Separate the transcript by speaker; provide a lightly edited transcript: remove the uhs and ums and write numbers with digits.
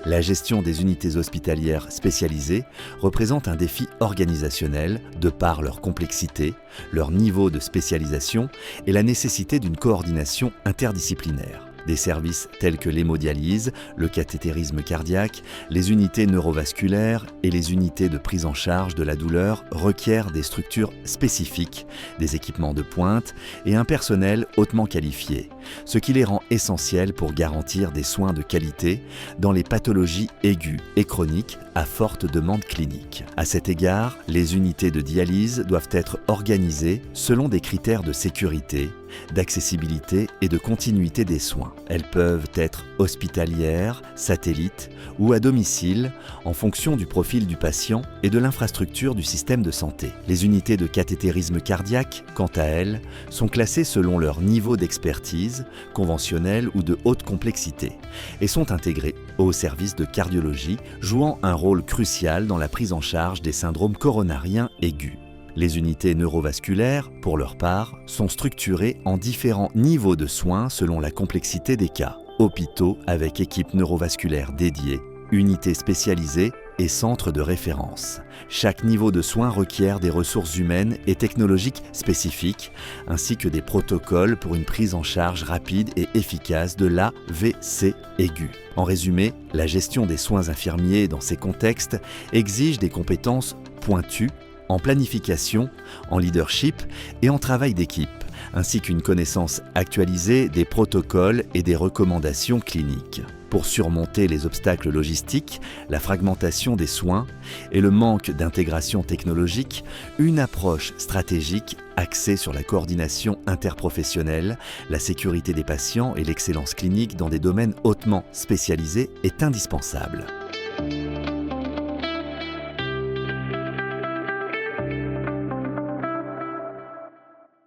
Speaker 1: La gestion des unités hospitalières spécialisées représente un défi organisationnel de par leur complexité, leur niveau de spécialisation et la nécessité d'une coordination interdisciplinaire. Des services tels que l'hémodialyse, le cathétérisme cardiaque, les unités neurovasculaires et les unités de prise en charge de la douleur requièrent des structures spécifiques, des équipements de pointe et un personnel hautement qualifié, ce qui les rend essentiels pour garantir des soins de qualité dans les pathologies aiguës et chroniques à forte demande clinique. À cet égard, les unités de dialyse doivent être organisées selon des critères de sécurité, d'accessibilité et de continuité des soins. Elles peuvent être hospitalières, satellites ou à domicile en fonction du profil du patient et de l'infrastructure du système de santé. Les unités de cathétérisme cardiaque, quant à elles, sont classées selon leur niveau d'expertise, conventionnelle ou de haute complexité, et sont intégrées au service de cardiologie, jouant un rôle crucial dans la prise en charge des syndromes coronariens aigus. Les unités neurovasculaires, pour leur part, sont structurées en différents niveaux de soins selon la complexité des cas. Hôpitaux avec équipes neurovasculaires dédiées, unités spécialisées et centres de référence. Chaque niveau de soins requiert des ressources humaines et technologiques spécifiques, ainsi que des protocoles pour une prise en charge rapide et efficace de l'AVC aigu. En résumé, la gestion des soins infirmiers dans ces contextes exige des compétences pointues en planification, en leadership et en travail d'équipe, ainsi qu'une connaissance actualisée des protocoles et des recommandations cliniques. Pour surmonter les obstacles logistiques, la fragmentation des soins et le manque d'intégration technologique, une approche stratégique axée sur la coordination interprofessionnelle, la sécurité des patients et l'excellence clinique dans des domaines hautement spécialisés est indispensable.